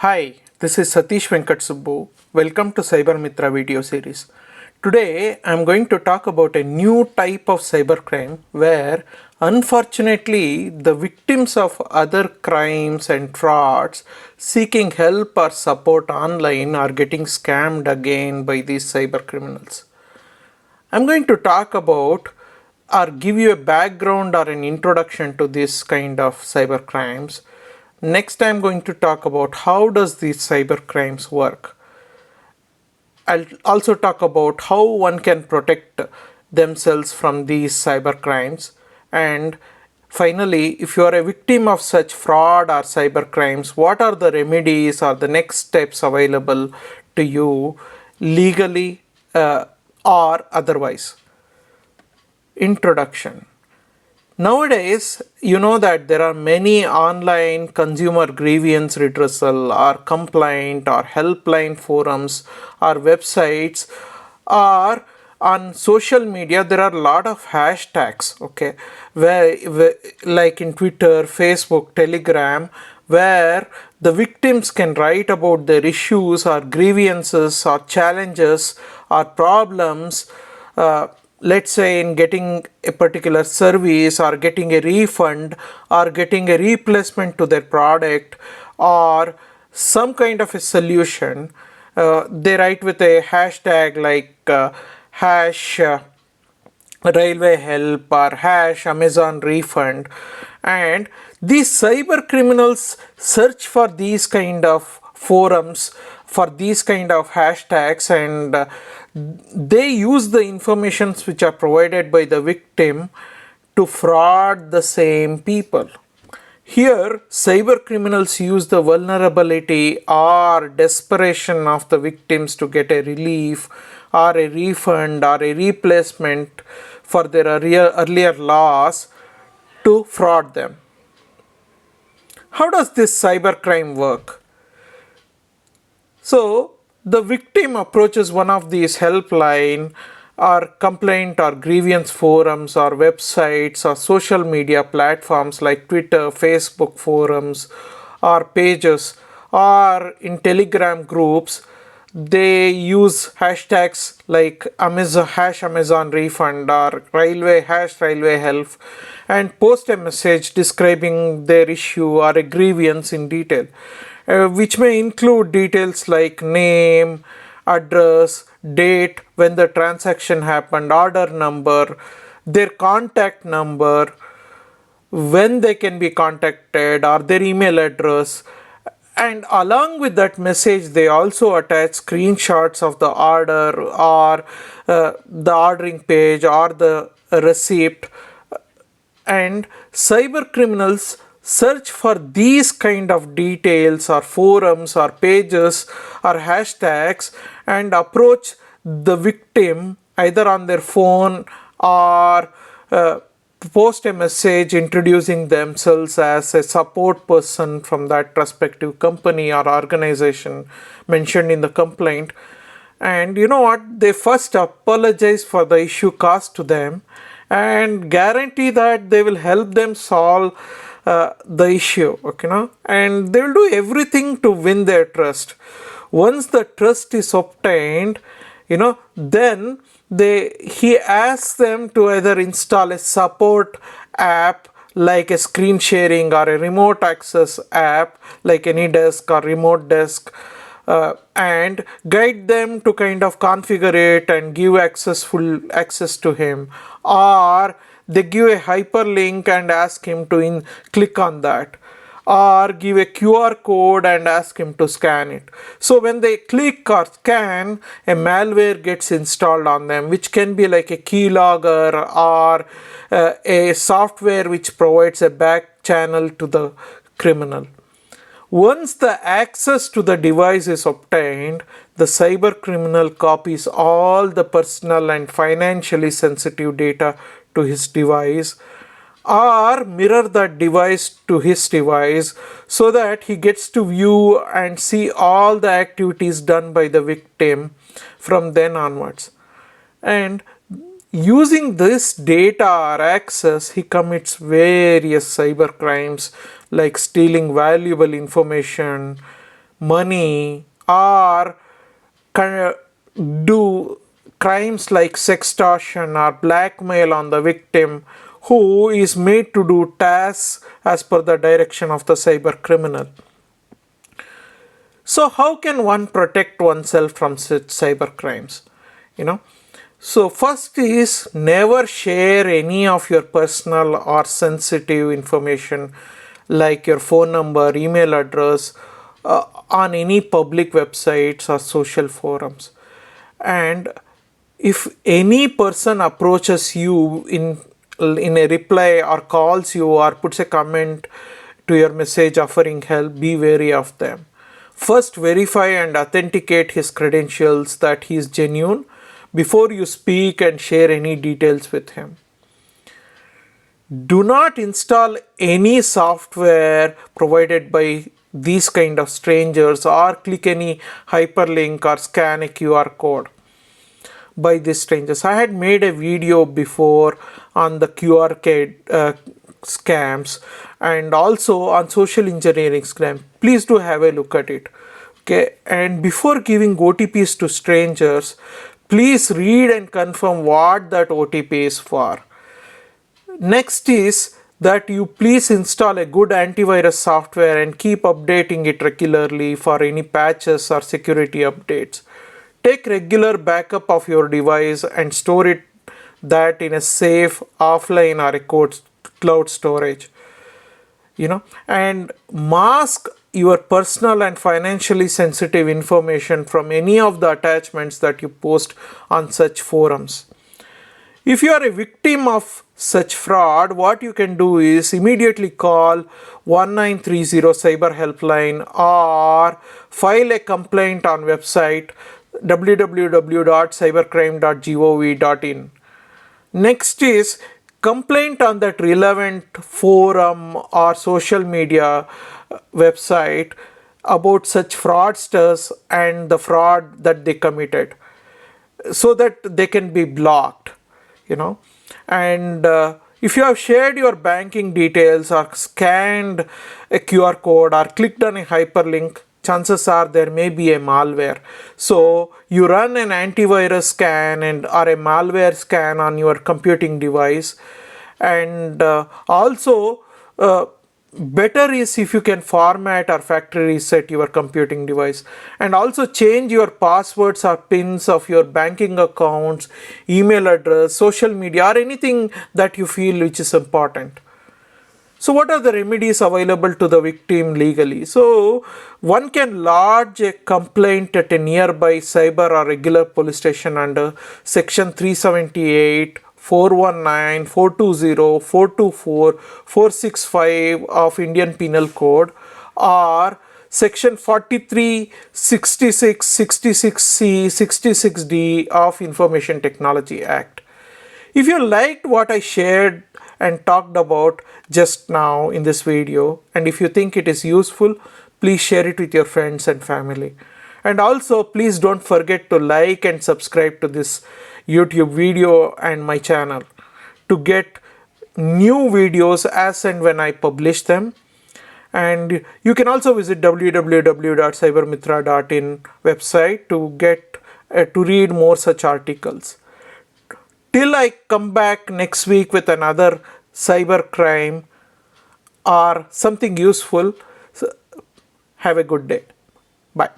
Hi, this is Satish Venkat Subbu. Welcome to cybermithra video series. Today I am going to talk about a new type of cybercrime where unfortunately the victims of other crimes and frauds seeking help or support online are getting scammed again by these cybercriminals. I'm going to talk about or give you a background or an introduction to this kind of cyber crimes. Next, I'm going to talk about how does these cyber crimes work. I'll also talk about how one can protect themselves from these cyber crimes. And finally, if you are a victim of such fraud or cyber crimes, what are the remedies or the next steps available to you legally or otherwise. Introduction. Nowadays, you know that there are many online consumer grievance redressal or complaint or helpline forums or websites, or on social media there are a lot of hashtags, okay, where like in Twitter, Facebook, Telegram, where the victims can write about their issues or grievances or challenges or problems, let's say in getting a particular service or getting a refund or getting a replacement to their product or some kind of a solution. They write with a hashtag like hash railway help or hash Amazon refund, and these cyber criminals search for these kind of forums, for these kind of hashtags, and they use the informations which are provided by the victim to fraud the same people. Here, cyber criminals use the vulnerability or desperation of the victims to get a relief or a refund or a replacement for their earlier loss to fraud them. How does this cybercrime work? So, the victim approaches one of these helpline or complaint or grievance forums or websites or social media platforms like Twitter, Facebook forums or pages, or in Telegram groups. They use hashtags like Amazon refund or railway help, and post a message describing their issue or a grievance in detail, which may include details like name, address, date when the transaction happened, order number, their contact number, when they can be contacted, or their email address. And along with that message, they also attach screenshots of the order or the ordering page or the receipt. And cyber criminals search for these kind of details or forums or pages or hashtags and approach the victim either on their phone or post a message introducing themselves as a support person from that respective company or organization mentioned in the complaint. And you know what? They first apologize for the issue caused to them and guarantee that they will help them solve the issue, okay, no? And they will do everything to win their trust. Once the trust is obtained, then he asks them to either install a support app like a screen sharing or a remote access app like AnyDesk or Remote Desk, and guide them to kind of configure it and give full access to him, or they give a hyperlink and ask him to click on that, or give a QR code and ask him to scan it. So when they click or scan, a malware gets installed on them, which can be like a keylogger or a software which provides a back channel to the criminal. Once the access to the device is obtained, the cyber criminal copies all the personal and financially sensitive data to his device, or mirror that device to his device so that he gets to view and see all the activities done by the victim from then onwards. And using this data or access, he commits various cyber crimes like stealing valuable information, money, or do crimes like sextortion or blackmail on the victim, who is made to do tasks as per the direction of the cyber criminal. So how can one protect oneself from such cyber crimes? So first is, never share any of your personal or sensitive information like your phone number, email address on any public websites or social forums. And if any person approaches you in a reply or calls you or puts a comment to your message offering help, be wary of them. First, verify and authenticate his credentials that he is genuine before you speak and share any details with him. Do not install any software provided by these kind of strangers, or click any hyperlink or scan a QR code by these strangers. I had made a video before on the QR code scams and also on social engineering scam. Please do have a look at it. Okay, and before giving OTPs to strangers, please read and confirm what that OTP is for. Next is that you please install a good antivirus software and keep updating it regularly for any patches or security updates. Take regular backup of your device and store it that in a safe offline or a cloud storage. And mask your personal and financially sensitive information from any of the attachments that you post on such forums. If you are a victim of such fraud, what you can do is immediately call 1930 cyber helpline or file a complaint on website www.cybercrime.gov.in. Next is complaint on that relevant forum or social media website about such fraudsters and the fraud that they committed, so that they can be blocked. And if you have shared your banking details or scanned a QR code or clicked on a hyperlink, chances are there may be a malware. So you run an antivirus scan or a malware scan on your computing device. And also better is if you can format or factory reset your computing device, and also change your passwords or pins of your banking accounts, email address, social media, or anything that you feel which is important. So what are the remedies available to the victim legally? So one can lodge a complaint at a nearby cyber or regular police station under section 378, 419, 420, 424, 465 of Indian Penal Code, or section 43, 66, 66C, 66D of Information Technology Act. If you liked what I shared and talked about just now in this video, and if you think it is useful, please share it with your friends and family. And also, please don't forget to like and subscribe to this YouTube video and my channel to get new videos as and when I publish them. And you can also visit www.cybermithra.in website to get to read more such articles. Till I come back next week with another cyber crime or something useful, have a good day. Bye.